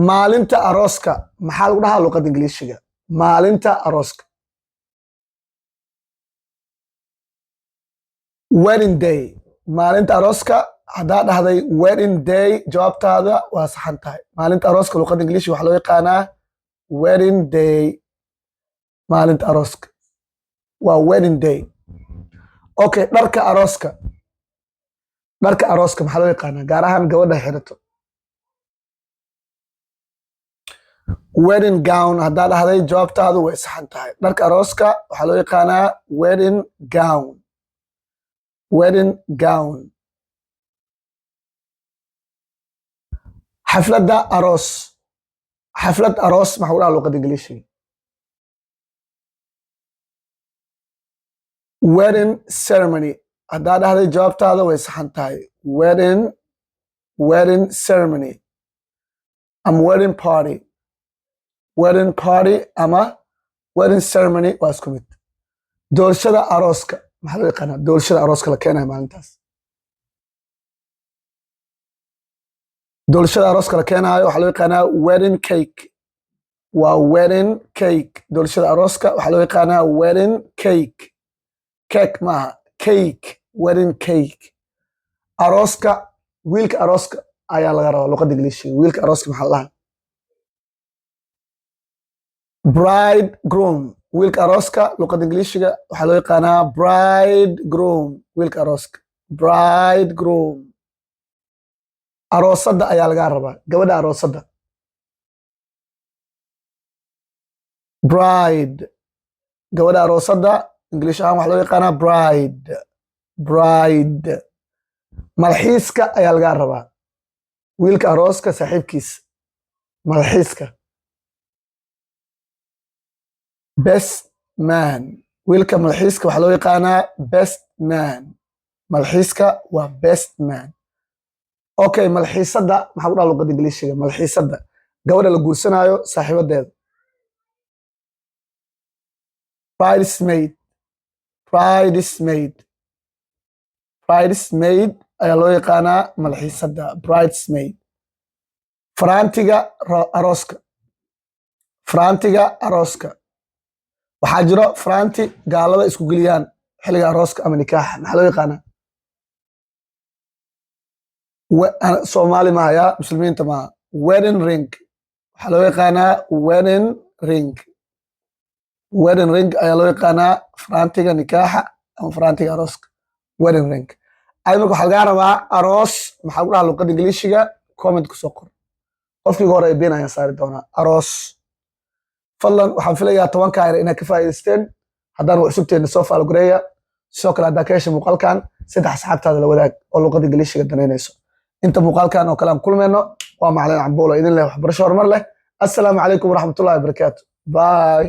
maalinta arooska maxaa lagu dhahaa luqadda ingiliishiga maalinta arooska wedding day maalinta arooska haddaa dhahday wedding day jawaabtaada waa saxan tahay maalinta arooska luqadda ingiliishiga waxaa loo yaqaanaa wedding day maalinta arooska waa wedding day okay dharka arooska maxaa loo yaqaanaa gaar ahaan gabadha xirato wedding gown haddaa dhahday jawaabtaadu way saxan tahay dharka arooska waxaa loo yaqaanaa wedding gown xaflad aroos maxaa lagu dhahaa luqadda ingiliishiga wedding ceremony haddaa dhahday jawaabtaada way saxan tahay wedding ceremony ama wedding party ama wedding ceremony waa isku mid doorashada arooska maxaa loo yaqaanaa doorashada arooska la keenayo maalintaas doorashada arooska la keenayo waxaa loo yaqaanaa wedding cake waa wedding cake doorashada arooska waxaa loo yaqaanaa wedding cake maaha cake wedding cake arooska wiilka arooska ayaa laga rabaa luqadda ingiliishiga wiilka arooska maxaa la dhahaa bride groom wiilka arooska luqadda ingiliishiga waxaa loo yaqaanaa bride groom wiilka arooska bride groom aroosadda ayaa laga rabaa gabadha aroosadda bride gabadha aroosadda ingiliish ahaan waxaa loo yaqaanaa bride malxiiska ayaa laga rabaa wiilka arooska saaxiibkiisa malxiiska best man wiilka malxiiska waxaa loo yaqaanaa best man malxiiska waa best man okay malxiisadda maxaa ku dhaha luqadda ingiliishiga malxiisadda gabadha la guursanaayo saaxiibadeeda bridesmaid ayaa loo yaqaanaa malxiisadda bridesmaid faraantiga arooska waxaa jiro faraanti gaalada isku geliyaan xilliga arooska ama nikaaxa maxaa loo yaqaanaa soomaali mahaya muslimiinta maha wedding ring waxaa loo yaqaanaa wedding ring ayaa loo yaqaanaa faraantiga nikaaxa ama faraantiga arooska wedding ring marka waxaa lagaa rabaa aroos maxaa ku dhaha luqadda ingiliishiga comment ku soo qor qofkiiga hore been ayaan saari doonaa aroos fadlan waxaan filayaa 10 kaayr inaad ka faa'iidaysteen haddaan wax cusubteena soo faalogareeya sidoo kale haddaa ka heshay muuqaalkan 3 asxaabtaada la wadaag oo luqadda ingiliishiga danaynayso inta muuqaalkan oo kale aan kulmayno waa macalin cambuulo idin leh waxbarasho horumar leh assalaamu calaykum waraxmatullaahi wabarakaatu bye